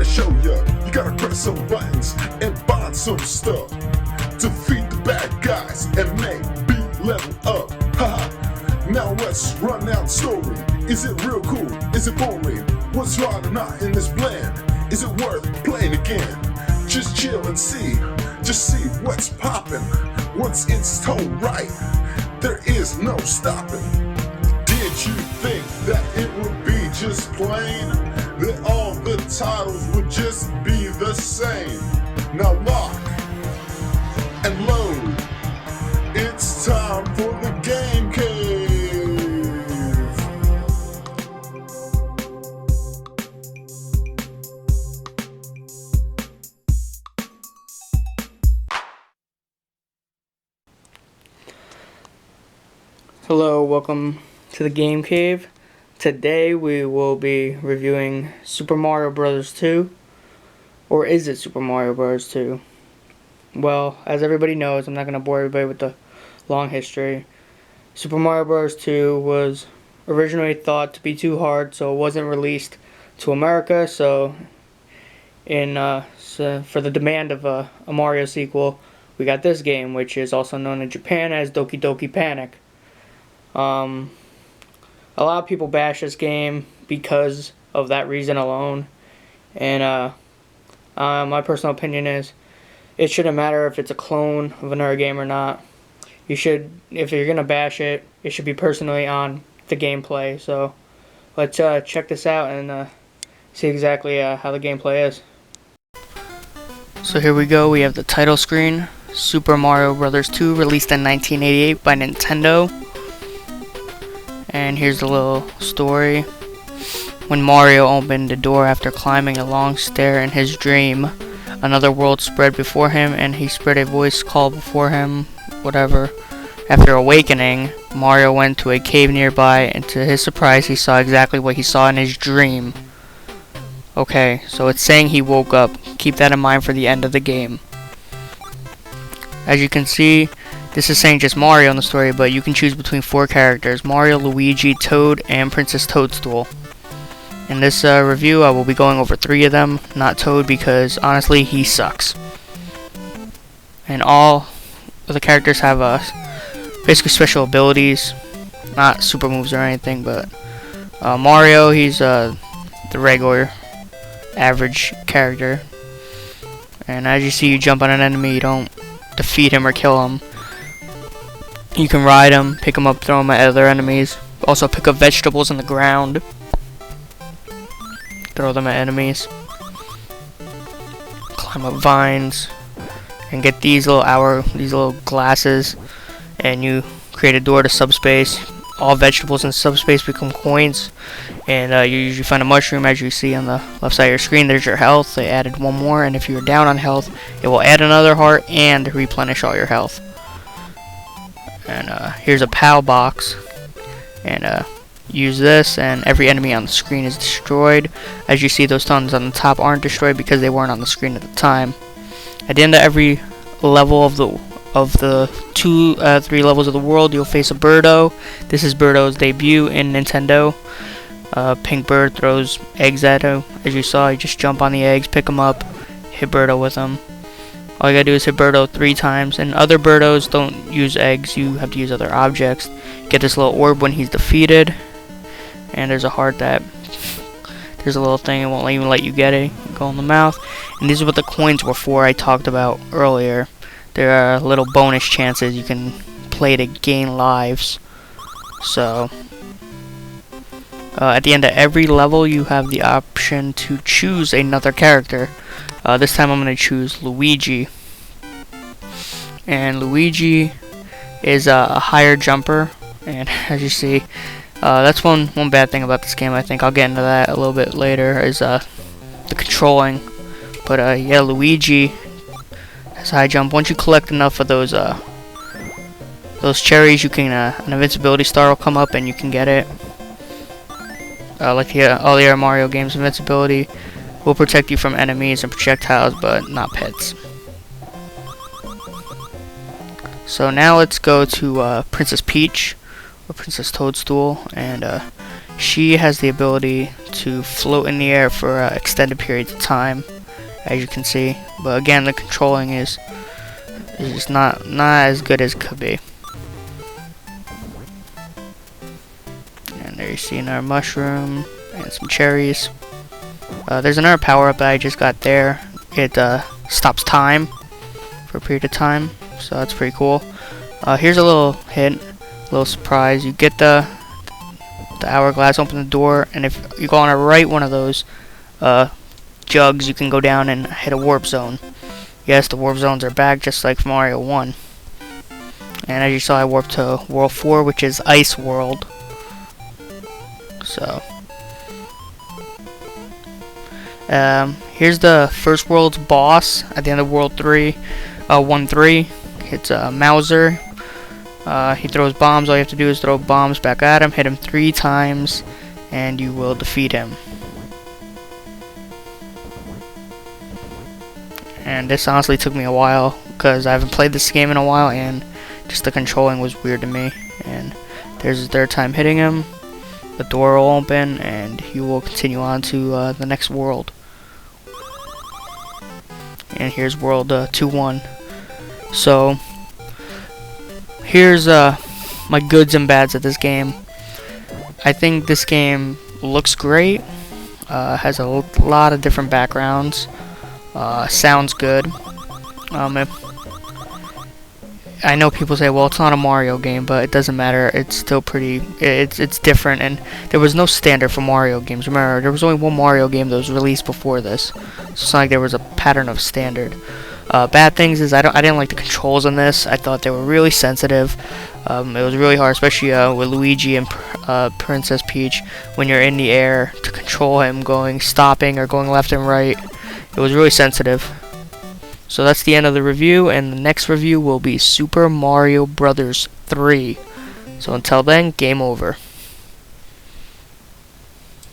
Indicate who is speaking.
Speaker 1: to show ya. You gotta press some buttons and buy some stuff. Defeat the bad guys and maybe level up. Haha. Now let's run down the story. Is it real cool? Is it boring? What's right or not in this blend? Is it worth playing again? Just chill and see. Just see what's poppin'. Once it's told right, there is no stopping. Did you think that it would be just plain? That all the titles would just be the same? Now lock and load. It's time for the Game Cave.
Speaker 2: Hello, welcome to the Game Cave. Today we will be reviewing Super Mario Bros. 2. Or is it Super Mario Bros. 2? Well, as everybody knows, I'm not going to bore everybody with the long history. Super Mario Bros. 2 was originally thought to be too hard, so it wasn't released to America. So for the demand of a Mario sequel, we got this game, which is also known in Japan as Doki Doki Panic. A lot of people bash this game because of that reason alone, and my personal opinion is it shouldn't matter if it's a clone of another game or not. If you're gonna bash it, it should be personally on the gameplay. So let's check this out and see exactly how the gameplay is. So here we go. We have the title screen. Super Mario Bros. 2, released in 1988 by Nintendo. And here's the little story. When Mario opened the door after climbing a long stair in his dream, another world spread before him, and he spread a voice call before him, whatever. After awakening, Mario went to a cave nearby, and to his surprise, he saw exactly what he saw in his dream. Okay, so it's saying he woke up. Keep that in mind for the end of the game. As you can see, this is saying just Mario in the story, but you can choose between 4 characters: Mario, Luigi, Toad, and Princess Toadstool. In this review, I will be going over 3 of them, not Toad, because honestly, he sucks. And all of the characters have basically special abilities, not super moves or anything, but Mario, he's the regular, average character. And as you see, you jump on an enemy, you don't defeat him or kill him. You can ride them, pick them up, throw them at other enemies. Also pick up vegetables on the ground, throw them at enemies. Climb up vines and get these little glasses, and you create a door to subspace. All vegetables in subspace become coins, and you usually find a mushroom. As you see on the left side of your screen, there's your health. They added 1 more, and if you're down on health, it will add another heart and replenish all your health. And here's a POW box, and use this, and every enemy on the screen is destroyed. As you see, those tons on the top aren't destroyed because they weren't on the screen at the time. At the end of every level of the 3 levels of the world, you'll face a Birdo. This is Birdo's debut in Nintendo. Pink Bird throws eggs at him. As you saw, you just jump on the eggs, pick them up, hit Birdo with them. All you gotta do is hit Birdo 3 times, and other Birdos don't use eggs, you have to use other objects. Get this little orb when he's defeated, and there's a heart that, there's a little thing, it won't even let you get it, go in the mouth. And these are what the coins were for, I talked about earlier. There are little bonus chances you can play to gain lives. So, at the end of every level, you have the option to choose another character. This time I'm going to choose Luigi. And Luigi is a higher jumper. And as you see, that's one bad thing about this game, I think. I'll get into that a little bit later, is the controlling. But yeah, Luigi has high jump. Once you collect enough of those cherries, you can an invincibility star will come up and you can get it. Like all the other Mario games, invincibility will protect you from enemies and projectiles, but not pets. So now let's go to Princess Peach, or Princess Toadstool, and she has the ability to float in the air for extended periods of time, as you can see. But again, the controlling is just not as good as it could be. And there you see another mushroom and some cherries. There's another power-up that I just got there. It stops time for a period of time, so that's pretty cool. Here's a little hint, a little surprise. You get the hourglass, open the door, and if you go on a right one of those jugs, you can go down and hit a warp zone. Yes, the warp zones are back just like Mario 1. And as you saw, I warped to World 4, which is Ice World. So here's the first world's boss at the end of World 3, 1-3. It's Mauser. He throws bombs. All you have to do is throw bombs back at him, hit him 3 times, and you will defeat him. And this honestly took me a while because I haven't played this game in a while, and just the controlling was weird to me. And there's his 3rd time hitting him. The door will open, and you will continue on to the next world. And here's World 2-1. So here's my goods and bads of this game. I think this game looks great. Has a lot of different backgrounds. Sounds good. I know people say, well, it's not a Mario game, but it doesn't matter. It's still pretty. It's different, and there was no standard for Mario games. Remember, there was only one Mario game that was released before this, so it's not like there was a pattern of standard. Bad things is I didn't like the controls on this. I thought they were really sensitive. It was really hard, especially with Luigi and Princess Peach, when you're in the air to control him stopping or going left and right. It was really sensitive. So that's the end of the review, and the next review will be Super Mario Bros. 3. So until then, game over.